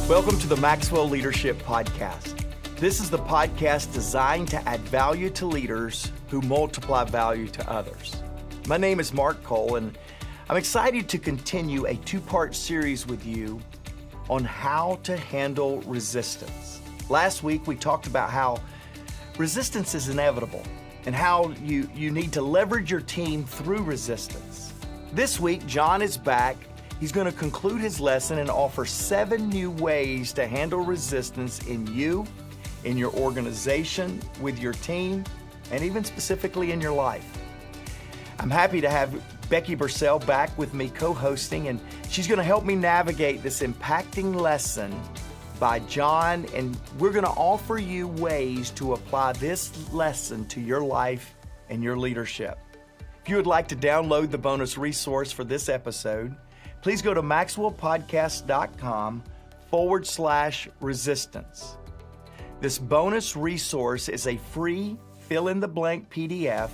Welcome to the Maxwell Leadership Podcast. This is the podcast designed to add value to leaders who multiply value to others. My name is Mark Cole, and I'm excited to continue a two-part series with you on how to handle resistance. Last week, we talked about how resistance is inevitable and how you need to leverage your team through resistance. This week, John is back. He's going to conclude his lesson and offer 7 new ways to handle resistance in you, in your organization, with your team, and even specifically in your life. I'm happy to have Becky Bursell back with me co-hosting, and she's going to help me navigate this impacting lesson by John, and we're going to offer you ways to apply this lesson to your life and your leadership. If you would like to download the bonus resource for this episode, please go to maxwellpodcast.com/resistance. This bonus resource is a free fill-in-the-blank PDF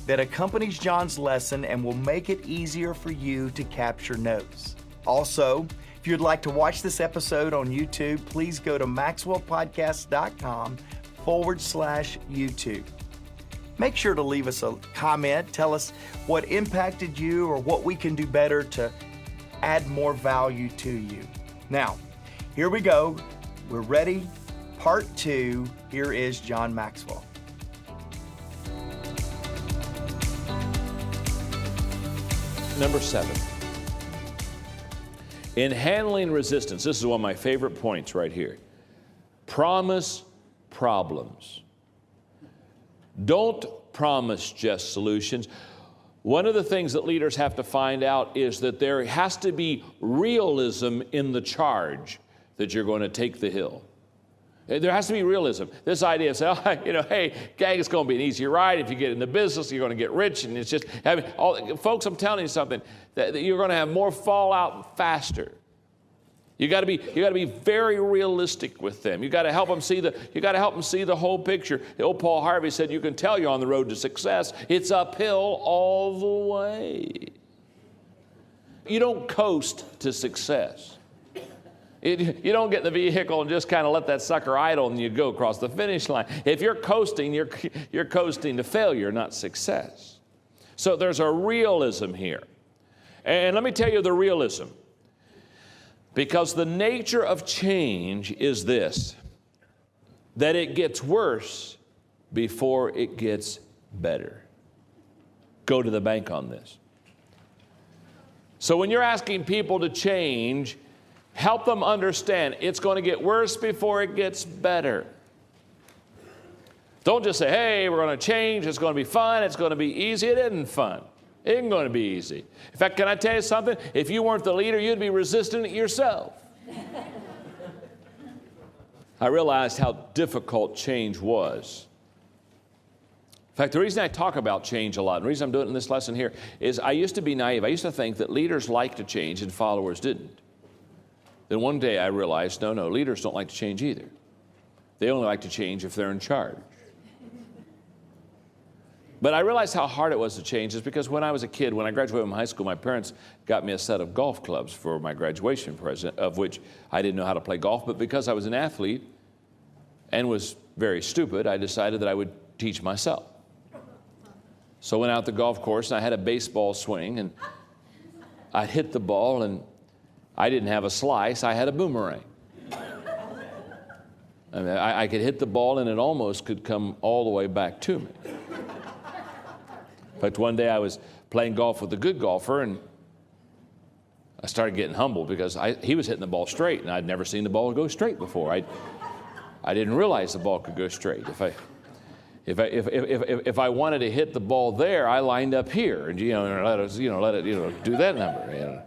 that accompanies John's lesson and will make it easier for you to capture notes. Also, if you'd like to watch this episode on YouTube, please go to maxwellpodcast.com/YouTube. Make sure to leave us a comment. Tell us what impacted you or what we can do better to add more value to you. Now, here we go. We're ready. Part 2. Here is John Maxwell. Number 7. In handling resistance, this is one of my favorite points right here. Promise problems. Don't promise just solutions. One of the things that leaders have to find out is that there has to be realism in the charge that you're going to take the hill. There has to be realism. This idea of saying, hey, gang, it's going to be an easy ride. If you get in the business, you're going to get rich. And it's just, folks, I'm telling you something, that you're going to have more fallout faster. You got to be very realistic with them. You got to help them see the whole picture. The old Paul Harvey said, you can tell you're on the road to success. It's uphill all the way. You don't coast to success. You don't get in the vehicle and just kind of let that sucker idle and you go across the finish line. If you're coasting, you're coasting to failure, not success. So there's a realism here. And let me tell you the realism. Because the nature of change is this, that it gets worse before it gets better. Go to the bank on this. So when you're asking people to change, help them understand it's going to get worse before it gets better. Don't just say, hey, we're going to change, it's going to be fun, it's going to be easy. It isn't fun. It isn't going to be easy. In fact, can I tell you something? If you weren't the leader, you'd be resisting it yourself. I realized how difficult change was. In fact, the reason I talk about change a lot, and the reason I'm doing it in this lesson here, is I used to be naive. I used to think that leaders like to change and followers didn't. Then one day I realized, no, leaders don't like to change either. They only like to change if they're in charge. But I realized how hard it was to change is because when I was a kid, when I graduated from high school, my parents got me a set of golf clubs for my graduation present, of which I didn't know how to play golf, but because I was an athlete and was very stupid, I decided that I would teach myself. So I went out the golf course and I had a baseball swing and I hit the ball and I didn't have a slice, I had a boomerang. I mean, I could hit the ball and it almost could come all the way back to me. In fact, one day I was playing golf with a good golfer, and I started getting humbled because he was hitting the ball straight, and I'd never seen the ball go straight before. I didn't realize the ball could go straight. If I wanted to hit the ball there, I lined up here, and let it do that number.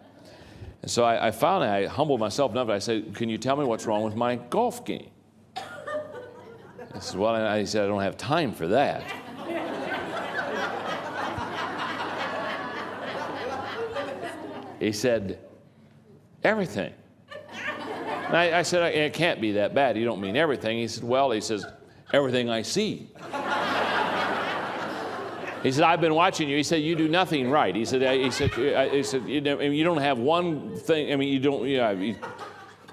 And so I finally I humbled myself enough. I said, "Can you tell me what's wrong with my golf game?" I said, "Well," I said, "I don't have time for that." He said, "Everything." And I said, "It can't be that bad. You don't mean everything." He said, "Well," he says, "everything I see." He said, "I've been watching you." He said, "You do nothing right." He said, you don't have one thing. I mean, you don't.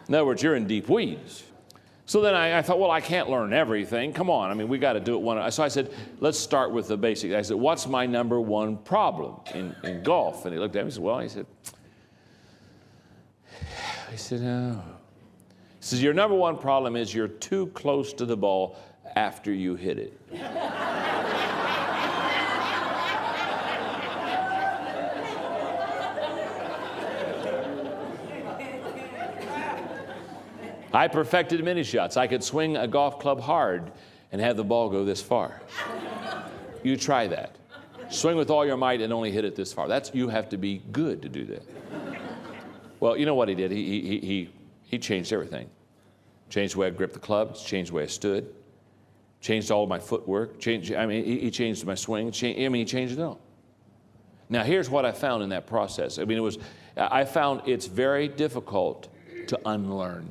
In other words, you're in deep weeds. So then I thought, well, I can't learn everything. Come on, I mean, we got to do it one. So I said, let's start with the basics. I said, what's my number one problem in golf? And he looked at me and said, well, he said, no. He says, your number one problem is you're too close to the ball after you hit it. I perfected many shots. I could swing a golf club hard and have the ball go this far. You try that. Swing with all your might and only hit it this far. You have to be good to do that. Well, you know what he did? He changed everything. Changed the way I gripped the clubs, changed the way I stood, changed all of my footwork, he changed my swing, he changed it all. Now, here's what I found in that process. I found it's very difficult to unlearn.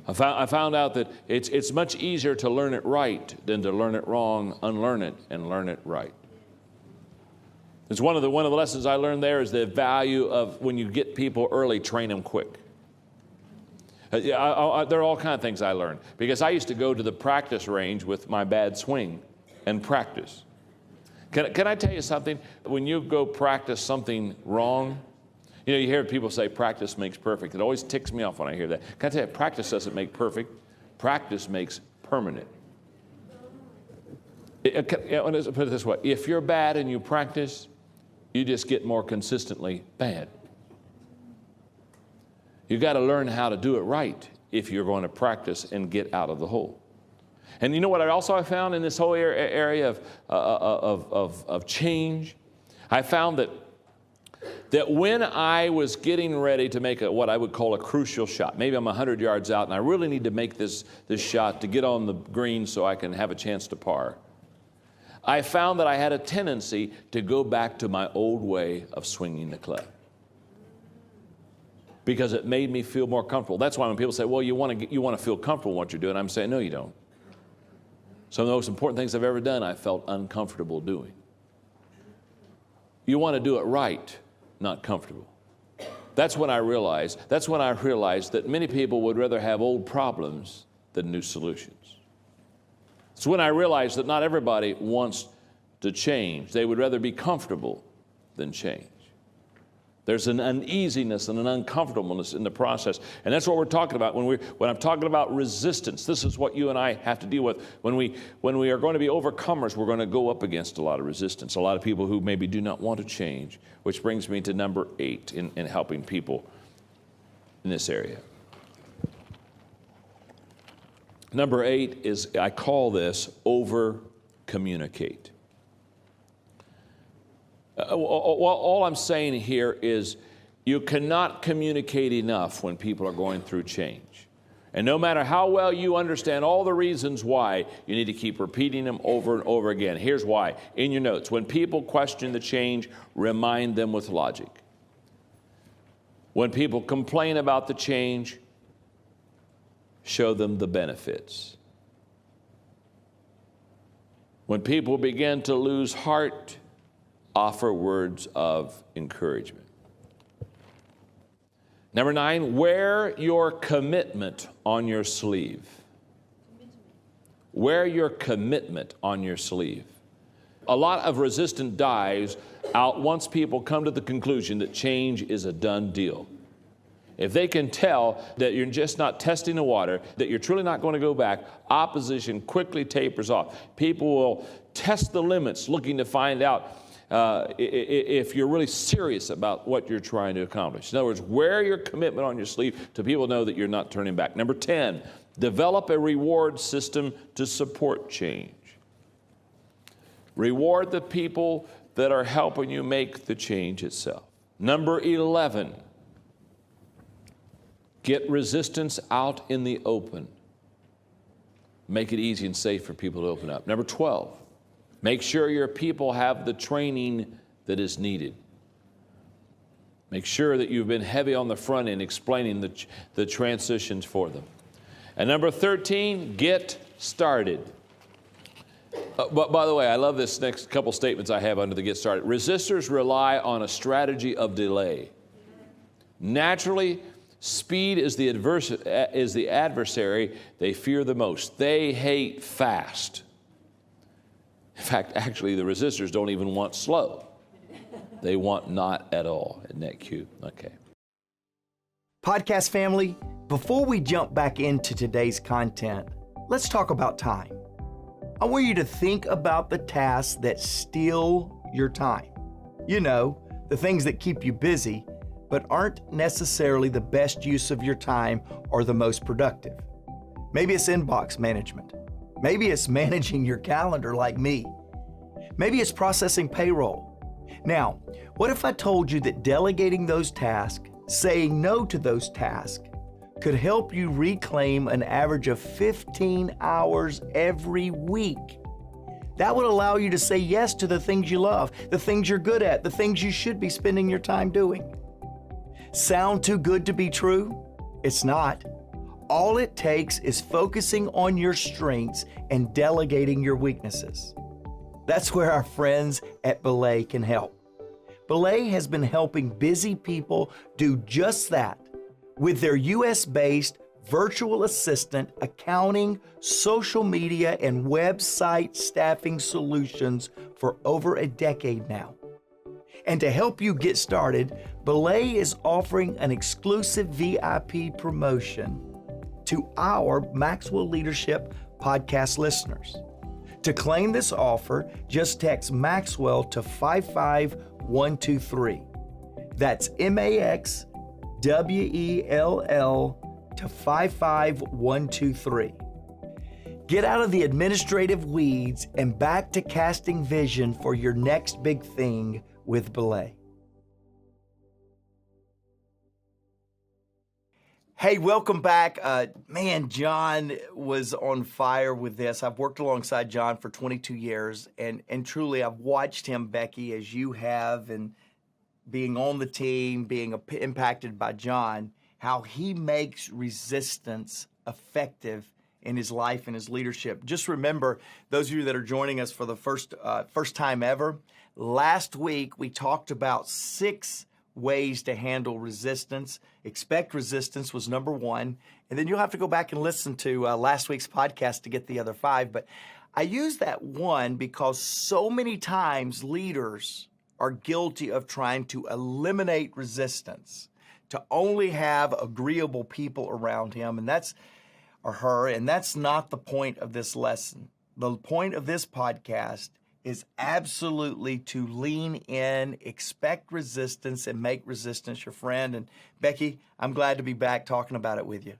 I found out that it's much easier to learn it right than to learn it wrong, unlearn it, and learn it right. It's one of the lessons I learned there is the value of when you get people early, train them quick. There are all kinds of things I learned because I used to go to the practice range with my bad swing and practice. Can I tell you something? When you go practice something wrong, you hear people say practice makes perfect. It always ticks me off when I hear that. Can I tell you, practice doesn't make perfect. Practice makes permanent. Let me put it this way. If you're bad and you practice, you just get more consistently bad. You've got to learn how to do it right if you're going to practice and get out of the hole. And you know what I found in this whole area of change? I found that when I was getting ready to make what I would call a crucial shot, maybe I'm 100 yards out and I really need to make this shot to get on the green so I can have a chance to par, I found that I had a tendency to go back to my old way of swinging the club because it made me feel more comfortable. That's why when people say, well, you want to feel comfortable in what you're doing, I'm saying, no, you don't. Some of the most important things I've ever done, I felt uncomfortable doing. You want to do it right, not comfortable. That's when I realized that many people would rather have old problems than new solutions. It's when I realized that not everybody wants to change. They would rather be comfortable than change. There's an uneasiness and an uncomfortableness in the process. And that's what we're talking about when I'm talking about resistance. This is what you and I have to deal with. When we are going to be overcomers, we're going to go up against a lot of resistance. A lot of people who maybe do not want to change, which brings me to number 8 in helping people in this area. Number 8 is, I call this over-communicate. All I'm saying here is you cannot communicate enough when people are going through change. And no matter how well you understand all the reasons why, you need to keep repeating them over and over again. Here's why. In your notes, when people question the change, remind them with logic. When people complain about the change, show them the benefits. When people begin to lose heart, offer words of encouragement. Number 9, wear your commitment on your sleeve. Wear your commitment on your sleeve. A lot of resistance dies out once people come to the conclusion that change is a done deal. If they can tell that you're just not testing the water, that you're truly not going to go back, opposition quickly tapers off. People will test the limits looking to find out if you're really serious about what you're trying to accomplish. In other words, wear your commitment on your sleeve so people know that you're not turning back. Number 10, develop a reward system to support change. Reward the people that are helping you make the change itself. Number 11, get resistance out in the open. Make it easy and safe for people to open up. Number 12, make sure your people have the training that is needed. Make sure that you've been heavy on the front end explaining the transitions for them. And number 13, get started. But by the way, I love this next couple statements I have under the get started. Resistors rely on a strategy of delay. Naturally, speed is the adversary they fear the most. They hate fast. In fact, actually, the resistors don't even want slow. They want not at all. Isn't that cute? Okay. Podcast family, before we jump back into today's content, let's talk about time. I want you to think about the tasks that steal your time. You know, the things that keep you busy, but aren't necessarily the best use of your time or the most productive. Maybe it's inbox management. Maybe it's managing your calendar like me. Maybe it's processing payroll. Now, what if I told you that delegating those tasks, saying no to those tasks, could help you reclaim an average of 15 hours every week? That would allow you to say yes to the things you love, the things you're good at, the things you should be spending your time doing. Sound too good to be true? It's not. All it takes is focusing on your strengths and delegating your weaknesses. That's where our friends at Belay can help. Belay has been helping busy people do just that with their US-based virtual assistant, accounting, social media, and website staffing solutions for over a decade now. And to help you get started, Belay is offering an exclusive VIP promotion to our Maxwell Leadership podcast listeners. To claim this offer, just text Maxwell to 55123. That's MAXWELL to 55123. Get out of the administrative weeds and back to casting vision for your next big thing with Belay. Hey, welcome back. Man, John was on fire with this. I've worked alongside John for 22 years, and truly I've watched him, Becky, as you have, and being on the team, being impacted by John, how he makes resistance effective in his life and his leadership. Just remember, those of you that are joining us for the first time ever, last week we talked about 6 ways to handle resistance. Expect resistance was number 1. And then you'll have to go back and listen to last week's podcast to get the other 5. But I use that 1 because so many times leaders are guilty of trying to eliminate resistance, to only have agreeable people around him, and that's or her, and that's not the point of this lesson. The point of this podcast is absolutely to lean in, expect resistance, and make resistance your friend. And Becky, I'm glad to be back talking about it with you.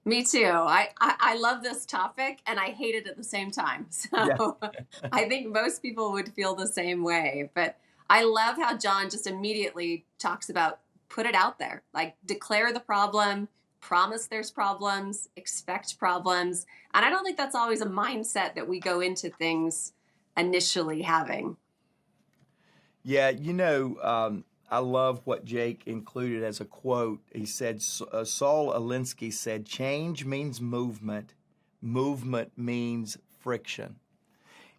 Me too. I love this topic and I hate it at the same time. So yeah. I think most people would feel the same way. But I love how John just immediately talks about put it out there, like declare the problem, promise there's problems, expect problems. And I don't think that's always a mindset that we go into things initially having. Yeah, you know, I love what Jake included as a quote. He said, Saul Alinsky said, change means movement. Movement means friction.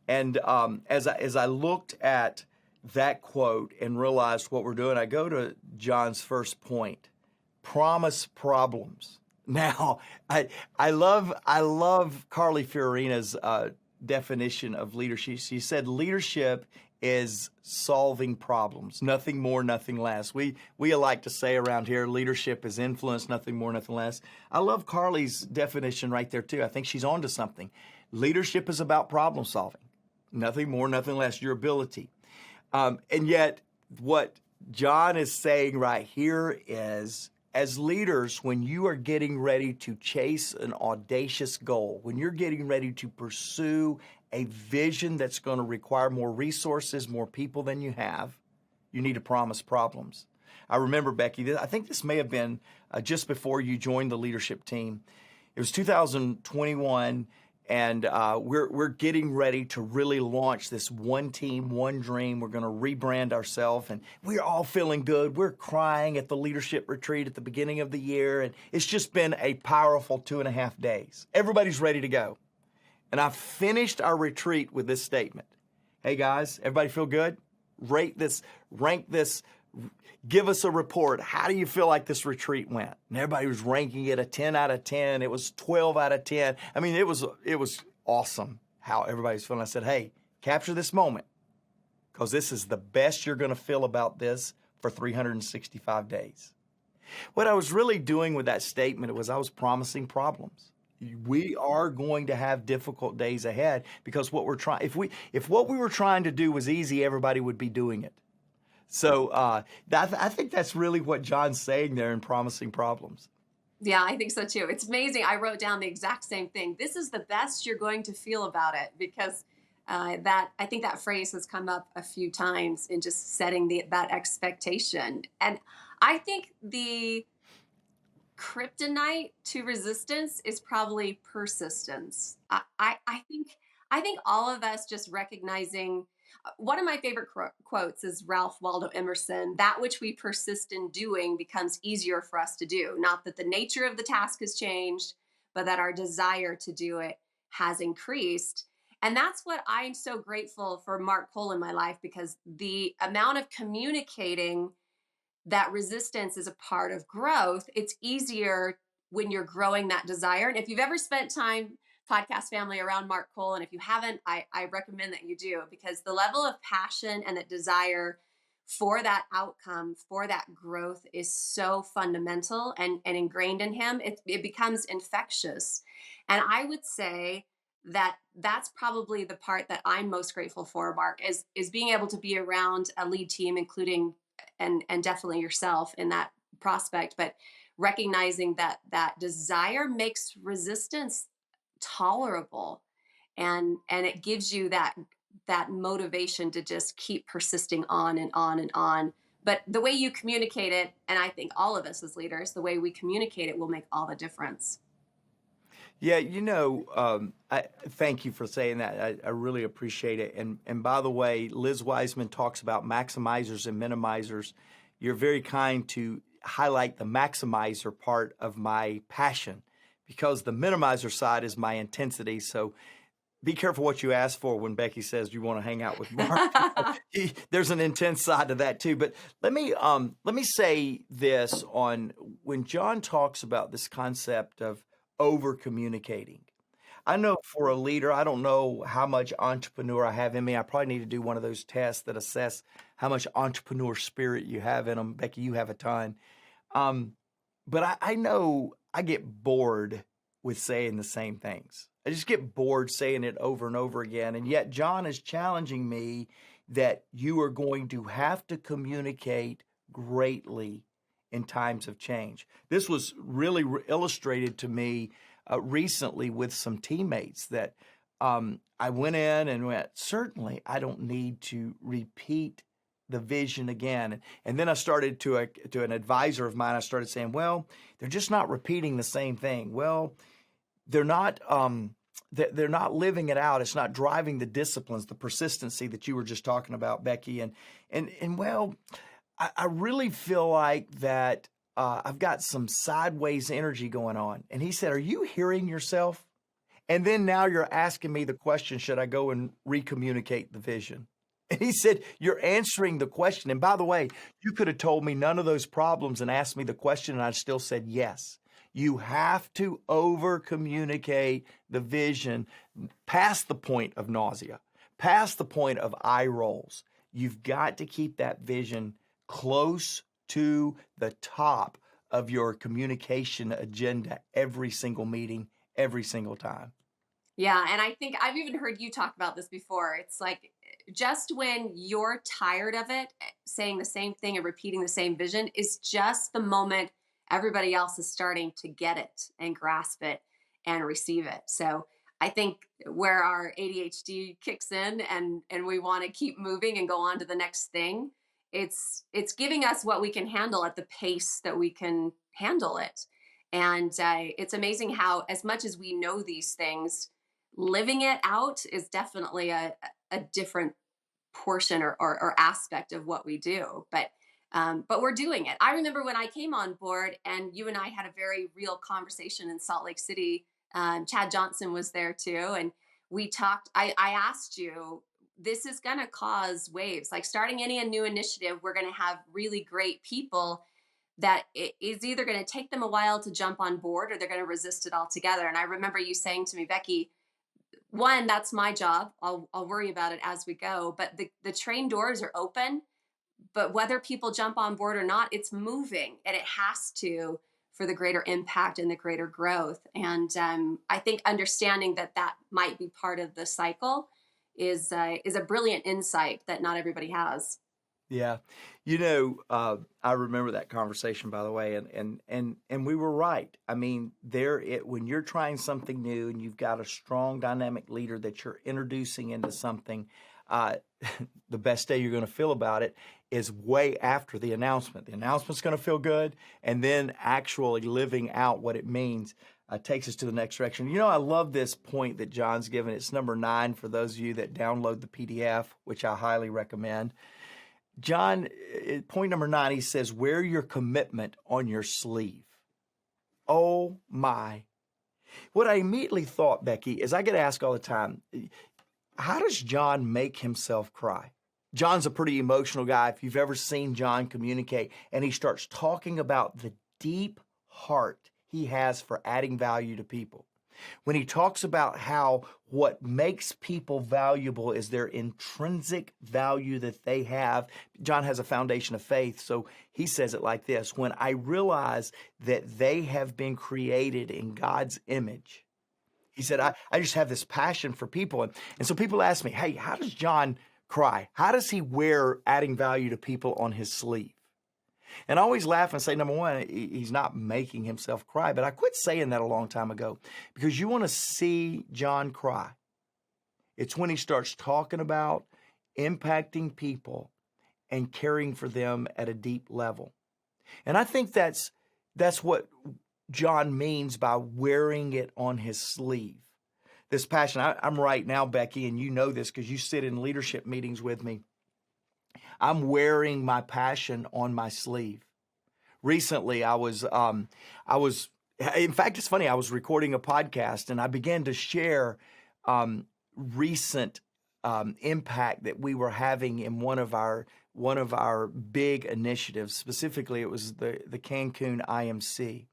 And as I looked at that quote and realized what we're doing, I go to John's first point, promise problems. Now, I love Carly Fiorina's definition of leadership. She said leadership is solving problems, nothing more, nothing less. We like to say around here, leadership is influence, nothing more, nothing less. I love Carly's definition right there too. I think she's onto something. Leadership is about problem solving, nothing more, nothing less, your ability. And yet what John is saying right here is, as leaders, when you are getting ready to chase an audacious goal, when you're getting ready to pursue a vision that's going to require more resources, more people than you have, you need to promise problems. I remember, Becky, I think this may have been just before you joined the leadership team. It was 2021, and we're getting ready to really launch this one team, one dream. We're going to rebrand ourselves, and we're all feeling good. We're crying at the leadership retreat at the beginning of the year, and it's just been a powerful 2.5 days. Everybody's ready to go. And I finished our retreat with this statement. Hey guys, everybody feel good? Rank this give us a report. How do you feel like this retreat went? And everybody was ranking it a 10 out of 10. It was 12 out of 10. I mean, it was awesome how everybody's feeling. I said, hey, capture this moment, because this is the best you're going to feel about this for 365 days. What I was really doing with that statement was I was promising problems. We are going to have difficult days ahead, because what we're trying, if what we were trying to do was easy, everybody would be doing it. So I think that's really what John's saying there in promising problems. Yeah, I think so too. It's amazing. I wrote down the exact same thing. This is the best you're going to feel about it, because that I think that phrase has come up a few times in just setting that expectation. And I think the kryptonite to resistance is probably persistence. I think all of us just recognizing, one of my favorite quotes is Ralph Waldo Emerson: that which we persist in doing becomes easier for us to do. Not that the nature of the task has changed, but that our desire to do it has increased. And that's what I'm so grateful for Mark Cole in my life, because the amount of communicating that resistance is a part of growth, it's easier when you're growing that desire. And if you've ever spent time, podcast family, around Mark Cole, and if you haven't, I recommend that you do, because the level of passion and the desire for that outcome, for that growth, is so fundamental and ingrained in him. It becomes infectious. And I would say that that's probably the part that I'm most grateful for, Mark, is being able to be around a lead team, including and definitely yourself in that prospect, but recognizing that that desire makes resistance tolerable, and it gives you that motivation to just keep persisting on and on and on. But the way you communicate it, and I think all of us as leaders, the way we communicate it will make all the difference. Yeah, I thank you for saying that. I really appreciate it. And by the way, Liz Wiseman talks about maximizers and minimizers. You're very kind to highlight the maximizer part of my passion, because the minimizer side is my intensity. So be careful what you ask for when Becky says you want to hang out with Mark. There's an intense side to that too. But let me say this on when John talks about this concept of over communicating. I know for a leader, I don't know how much entrepreneur I have in me. I probably need to do one of those tests that assess how much entrepreneur spirit you have in them. Becky, you have a ton. But I know I get bored with saying the same things. I just get bored saying it over and over again. And yet John is challenging me that you are going to have to communicate greatly in times of change. This was really illustrated to me recently with some teammates that I went in and went, certainly I don't need to repeat the vision again. And then I started to an advisor of mine, I started saying, well, they're just not repeating the same thing. Well, they're not living it out. It's not driving the disciplines, the persistency that you were just talking about, Becky. And well, I really feel like that I've got some sideways energy going on. And he said, are you hearing yourself? And then now you're asking me the question, should I go and recommunicate the vision? And he said, you're answering the question. And by the way, you could have told me none of those problems and asked me the question, and I still said yes. You have to over communicate the vision past the point of nausea, past the point of eye rolls. You've got to keep that vision close to the top of your communication agenda every single meeting, every single time. Yeah, and I think I've even heard you talk about this before. It's like, just when you're tired of it, saying the same thing and repeating the same vision is just the moment everybody else is starting to get it and grasp it and receive it. So I think where our ADHD kicks in and we want to keep moving and go on to the next thing, it's giving us what we can handle at the pace that we can handle it. And it's amazing how, as much as we know these things, living it out is definitely a different portion or aspect of what we do. But we're doing it. I remember when I came on board and you and I had a very real conversation in Salt Lake City. Chad Johnson was there too. And we talked, I asked you, this is going to cause waves. Like starting any new initiative, we're going to have really great people that it is either going to take them a while to jump on board or they're going to resist it altogether. And I remember you saying to me, Becky, one, that's my job. I'll worry about it as we go. But the train doors are open. But whether people jump on board or not, it's moving, and it has to for the greater impact and the greater growth. And I think understanding that that might be part of the cycle is a brilliant insight that not everybody has. Yeah. I remember that conversation, by the way, and we were right. I mean, when you're trying something new and you've got a strong dynamic leader that you're introducing into something, the best day you're going to feel about it is way after the announcement. The announcement's going to feel good, and then actually living out what it means takes us to the next direction. I love this point that John's given. It's number 9 for those of you that download the PDF, which I highly recommend. John, point number 9, he says, wear your commitment on your sleeve. Oh my. What I immediately thought, Becky, is I get asked all the time, how does John make himself cry? John's a pretty emotional guy. If you've ever seen John communicate, and he starts talking about the deep heart he has for adding value to people. When he talks about how what makes people valuable is their intrinsic value that they have, John has a foundation of faith, so he says it like this: when I realize that they have been created in God's image, he said, I just have this passion for people. And so people ask me, hey, how does John cry? How does he wear adding value to people on his sleeve? And I always laugh and say, number one, he's not making himself cry. But I quit saying that a long time ago, because you want to see John cry. It's when he starts talking about impacting people and caring for them at a deep level. And I think that's what John means by wearing it on his sleeve. This passion, I'm right now, Becky, and you know this because you sit in leadership meetings with me. I'm wearing my passion on my sleeve. Recently, in fact, it's funny, I was recording a podcast and I began to share recent impact that we were having in one of our big initiatives. Specifically, it was the Cancun IMC.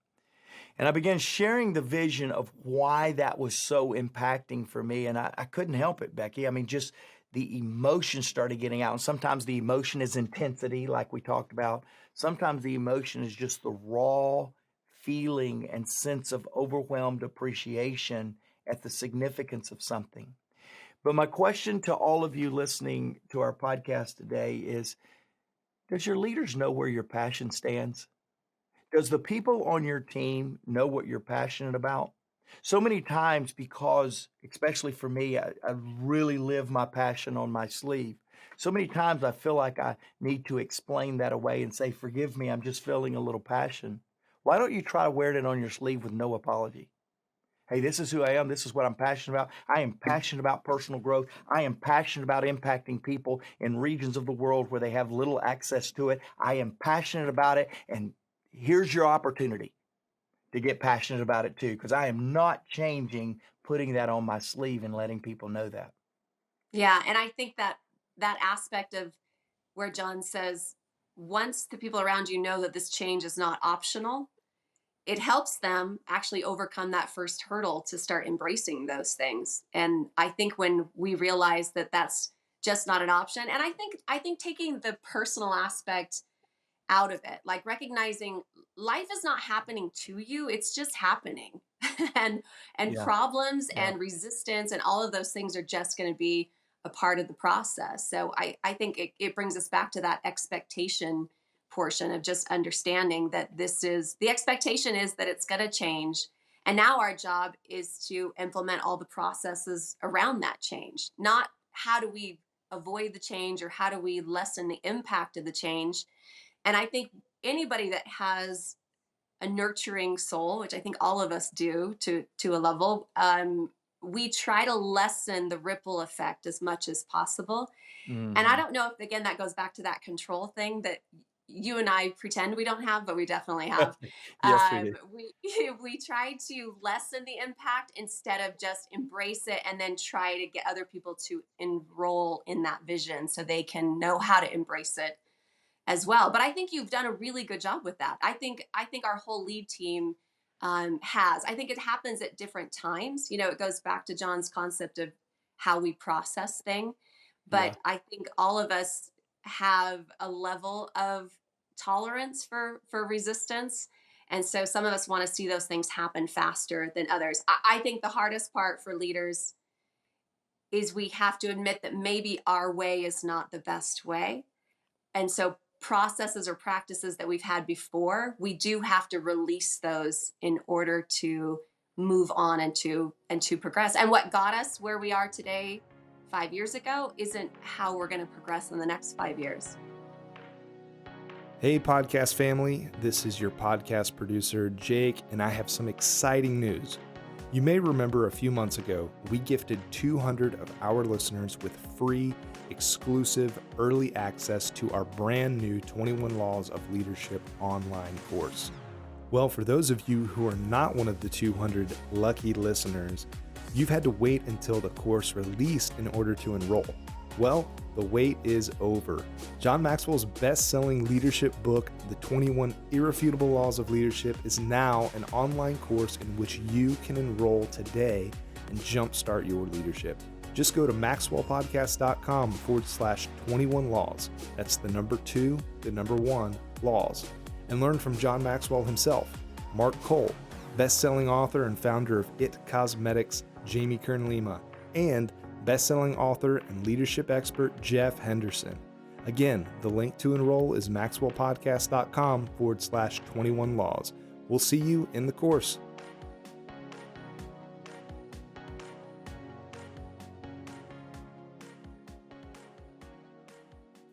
And I began sharing the vision of why that was so impacting for me. And I couldn't help it, Becky. I mean, just the emotion started getting out. And sometimes the emotion is intensity, like we talked about. Sometimes the emotion is just the raw feeling and sense of overwhelmed appreciation at the significance of something. But my question to all of you listening to our podcast today is, does your leaders know where your passion stands? Does the people on your team know what you're passionate about? So many times, because, especially for me, I really live my passion on my sleeve. So many times I feel like I need to explain that away and say, forgive me, I'm just feeling a little passion. Why don't you try wearing it on your sleeve with no apology? Hey, this is who I am. This is what I'm passionate about. I am passionate about personal growth. I am passionate about impacting people in regions of the world where they have little access to it. I am passionate about it. And here's your opportunity to get passionate about it too, because I am not changing putting that on my sleeve and letting people know that. Yeah. And I think that aspect of where John says, once the people around you know that this change is not optional, it helps them actually overcome that first hurdle to start embracing those things. And I think when we realize that that's just not an option, and I think taking the personal aspect out of it, like recognizing life is not happening to you, it's just happening. and Yeah. Problems Yeah. and resistance and all of those things are just going to be a part of the process. So I think it brings us back to that expectation portion of just understanding that the expectation is that it's going to change. And now our job is to implement all the processes around that change, not how do we avoid the change or how do we lessen the impact of the change. And I think anybody that has a nurturing soul, which I think all of us do to a level, we try to lessen the ripple effect as much as possible. And I don't know if, again, that goes back to that control thing that you and I pretend we don't have, but we definitely have. Yes, we do. We we try to lessen the impact instead of just embrace it and then try to get other people to enroll in that vision so they can know how to embrace it as well. But I think you've done a really good job with that. I think our whole lead team has. I think it happens at different times. It goes back to John's concept of how we process thing. Yeah. But I think all of us have a level of tolerance for resistance. And so some of us want to see those things happen faster than others. I think the hardest part for leaders is we have to admit that maybe our way is not the best way. And so processes or practices that we've had before, we do have to release those in order to move on and to progress. And what got us where we are today 5 years ago isn't how we're going to progress in the next 5 years. Hey, podcast family. This is your podcast producer, Jake, and I have some exciting news. You may remember a few months ago, we gifted 200 of our listeners with free, exclusive, early access to our brand new 21 Laws of Leadership online course. Well, for those of you who are not one of the 200 lucky listeners, you've had to wait until the course released in order to enroll. Well, the wait is over. John Maxwell's best-selling leadership book, The 21 Irrefutable Laws of Leadership, is now an online course in which you can enroll today and jumpstart your leadership. Just go to maxwellpodcast.com/21 laws. That's the number 2, the number 1, laws. And learn from John Maxwell himself, Mark Cole, best-selling author and founder of IT Cosmetics, Jamie Kern-Lima, and best-selling author and leadership expert Jeff Henderson. Again, the link to enroll is maxwellpodcast.com/21 laws. We'll see you in the course.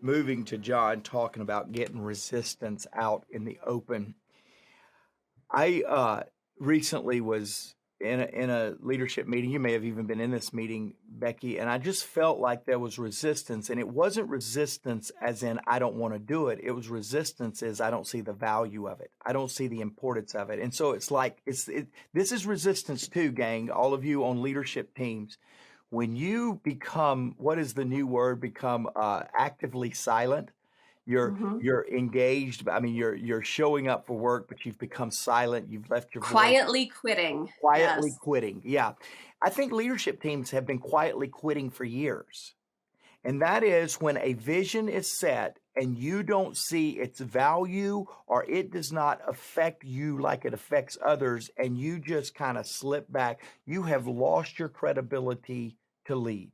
Moving to John talking about getting resistance out in the open. I recently was in a leadership meeting. You may have even been in this meeting, Becky, and I just felt like there was resistance, and it wasn't resistance as in I don't want to do it. It was resistance as I don't see the value of it. I don't see the importance of it. And so it's like this is resistance too, gang, all of you on leadership teams. When you become, what is the new word, become actively silent, you're engaged. I mean, you're showing up for work, but you've become silent. You've left your voice. Quietly quitting. Quietly Yes. quitting. Yeah. I think leadership teams have been quietly quitting for years. And that is when a vision is set and you don't see its value or it does not affect you like it affects others, and you just kind of slip back, you have lost your credibility to lead.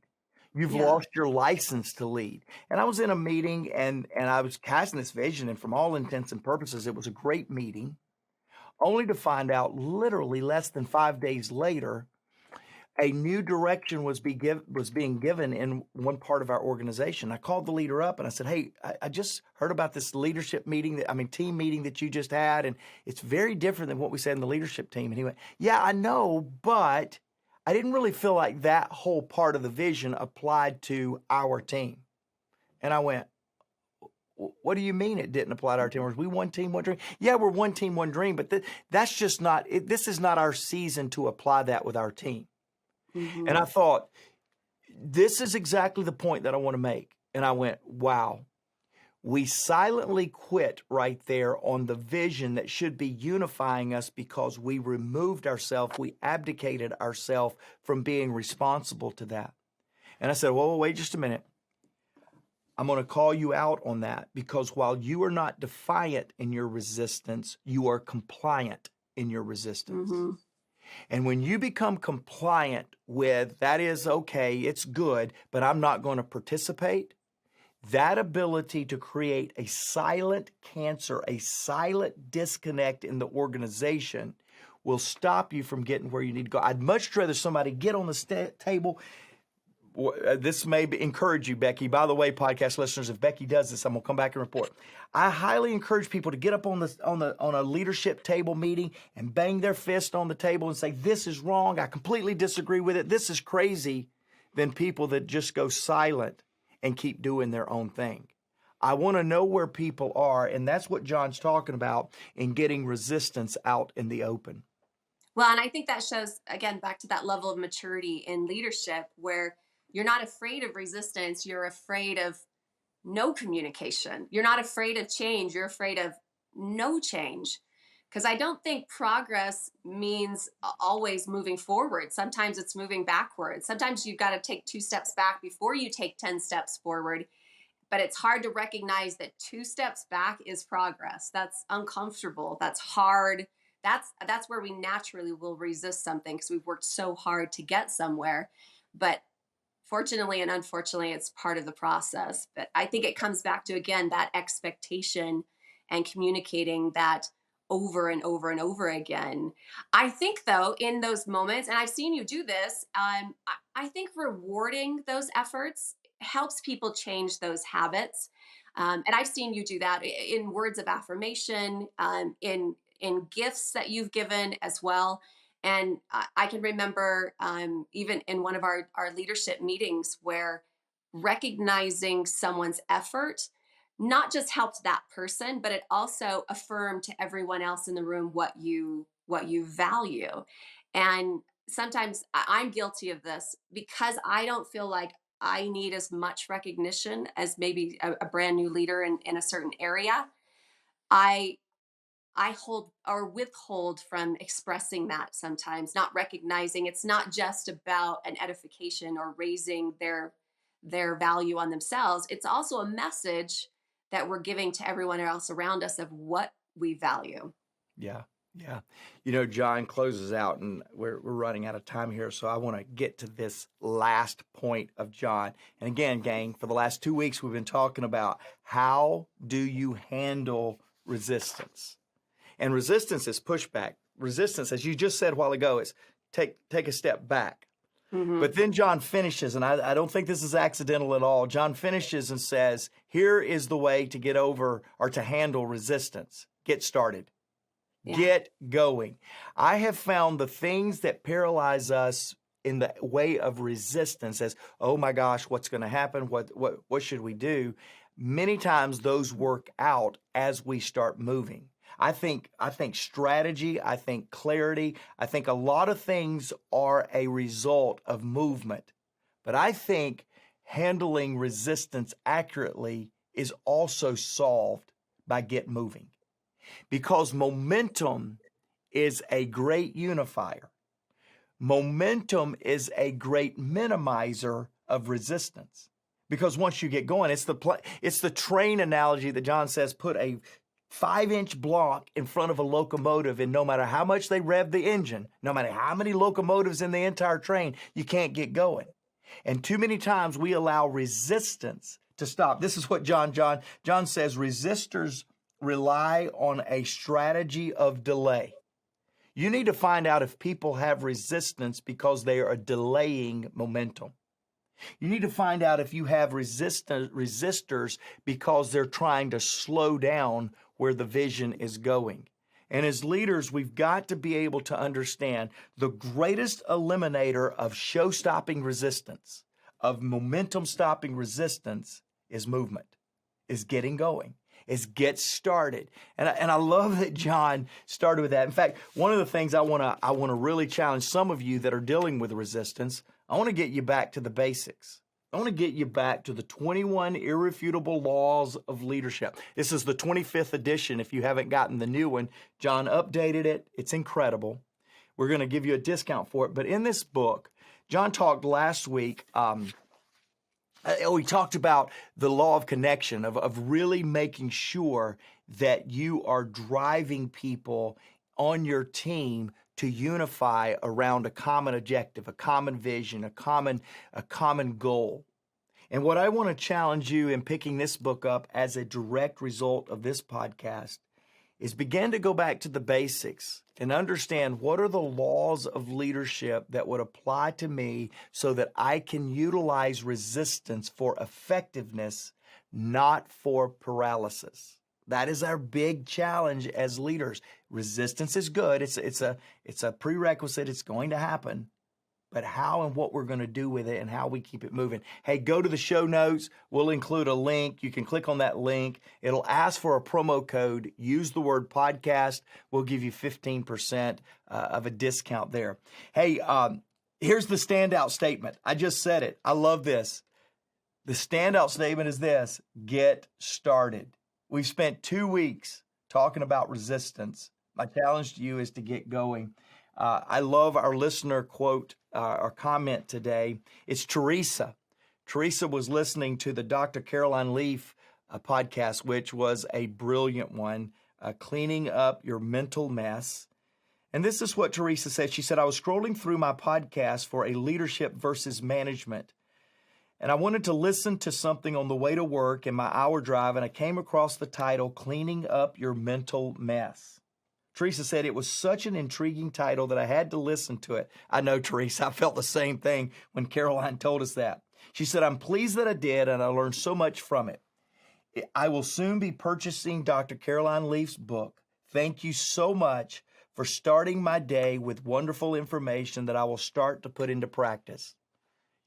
You've Yeah. lost your license to lead. And I was in a meeting and I was casting this vision, and from all intents and purposes, it was a great meeting, only to find out literally less than 5 days later, a new direction was being given in one part of our organization. I called the leader up and I said, hey, I just heard about this leadership meeting, team meeting that you just had, and it's very different than what we said in the leadership team. And he went, yeah, I know, but I didn't really feel like that whole part of the vision applied to our team. And I went, what do you mean it didn't apply to our team? Are we one team, one dream? Yeah, we're one team, one dream, but that's just not it. This is not our season to apply that with our team. Mhm. And I thought, this is exactly the point that I want to make. And I went, wow, we silently quit right there on the vision that should be unifying us because we removed ourselves, we abdicated ourselves from being responsible to that. And I said, well, wait just a minute. I'm going to call you out on that, because while you are not defiant in your resistance, you are compliant in your resistance. Mhm. And when you become compliant with, that is okay, it's good, but I'm not going to participate, that ability to create a silent cancer, a silent disconnect in the organization will stop you from getting where you need to go. I'd much rather somebody get on the table. This may encourage you, Becky. By the way, podcast listeners, if Becky does this, I'm going to come back and report. I highly encourage people to get up on a leadership table meeting and bang their fist on the table and say, this is wrong. I completely disagree with it. This is crazy, than people that just go silent and keep doing their own thing. I want to know where people are. And that's what John's talking about in getting resistance out in the open. Well, and I think that shows, again, back to that level of maturity in leadership where you're not afraid of resistance. You're afraid of no communication. You're not afraid of change. You're afraid of no change. Because I don't think progress means always moving forward. Sometimes it's moving backwards. Sometimes you've got to take 2 steps back before you take 10 steps forward. But it's hard to recognize that 2 steps back is progress. That's uncomfortable. That's hard. That's where we naturally will resist something because we've worked so hard to get somewhere. But fortunately and unfortunately, it's part of the process. But I think it comes back to, again, that expectation and communicating that over and over and over again. I think, though, in those moments, and I've seen you do this, I think rewarding those efforts helps people change those habits. And I've seen you do that in words of affirmation, in gifts that you've given as well. And I can remember even in one of our leadership meetings where recognizing someone's effort not just helped that person, but it also affirmed to everyone else in the room what you value. And sometimes I'm guilty of this because I don't feel like I need as much recognition as maybe a brand new leader in a certain area. I hold or withhold from expressing that sometimes, not recognizing it's not just about an edification or raising their value on themselves. It's also a message that we're giving to everyone else around us of what we value. Yeah. Yeah. John closes out, and we're running out of time here. So I want to get to this last point of John. And again, gang, for the last 2 weeks, we've been talking about how do you handle resistance? And resistance is pushback. Resistance, as you just said a while ago, is take a step back. Mm-hmm. But then John finishes, and I don't think this is accidental at all. John finishes and says, here is the way to get over or to handle resistance. Get started. Yeah. Get going. I have found the things that paralyze us in the way of resistance as, oh my gosh, what's going to happen? What should we do? Many times those work out as we start moving. I think strategy, I think clarity, I think a lot of things are a result of movement. But I think handling resistance accurately is also solved by get moving. Because momentum is a great unifier. Momentum is a great minimizer of resistance. Because once you get going, it's the train analogy that John says, put a 5-inch block in front of a locomotive, and no matter how much they rev the engine, no matter how many locomotives in the entire train, you can't get going. And too many times we allow resistance to stop. This is what John says, resistors rely on a strategy of delay. You need to find out if people have resistance because they are delaying momentum. You need to find out if you have resistors because they're trying to slow down where the vision is going. And as leaders, we've got to be able to understand the greatest eliminator of show-stopping resistance, of momentum-stopping resistance, is movement, is getting going, is get started. And I love that John started with that. In fact, one of the things I want to really challenge some of you that are dealing with resistance, I want to get you back to the basics. I want to get you back to the 21 Irrefutable Laws of Leadership. This is the 25th edition. If you haven't gotten the new one, John updated it. It's incredible. We're going to give you a discount for it. But in this book, John talked last week, he talked about the law of connection, of really making sure that you are driving people on your team to unify around a common objective, a common vision, a common goal. And what I want to challenge you in picking this book up as a direct result of this podcast is begin to go back to the basics and understand what are the laws of leadership that would apply to me so that I can utilize resistance for effectiveness, not for paralysis. That is our big challenge as leaders. Resistance is good. It's a prerequisite. It's going to happen. but how and what we're going to do with it and how we keep it moving. Hey, go to the show notes. We'll include a link. You can click on that link. It'll ask for a promo code. Use the word podcast. We'll give you 15% of a discount there. Hey, here's the standout statement. I just said it. I love this. The standout statement is this: get started. We've spent 2 weeks talking about resistance. My challenge to you is to get going. I love our listener quote or comment today. It's Teresa. Teresa was listening to the Dr. Caroline Leaf podcast, which was a brilliant one, cleaning up your mental mess. And this is what Teresa said. She said, I was scrolling through my podcast for a leadership versus management. And I wanted to listen to something on the way to work in my hour drive, and I came across the title, Cleaning Up Your Mental Mess. Teresa said it was such an intriguing title that I had to listen to it. I know, Teresa, I felt the same thing when Caroline told us that. She said, I'm pleased that I did, and I learned so much from it. I will soon be purchasing Dr. Caroline Leaf's book. Thank you so much for starting my day with wonderful information that I will start to put into practice.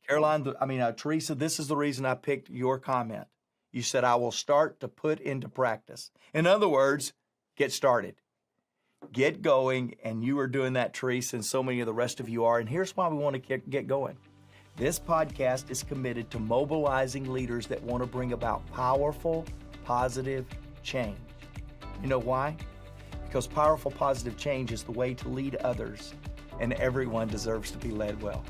Teresa, this is the reason I picked your comment. You said, I will start to put into practice. In other words, get started. Get going, and you are doing that, Teresa, and so many of the rest of you are. And here's why we want to get going. This podcast is committed to mobilizing leaders that want to bring about powerful, positive change. You know why? Because powerful, positive change is the way to lead others, and everyone deserves to be led well.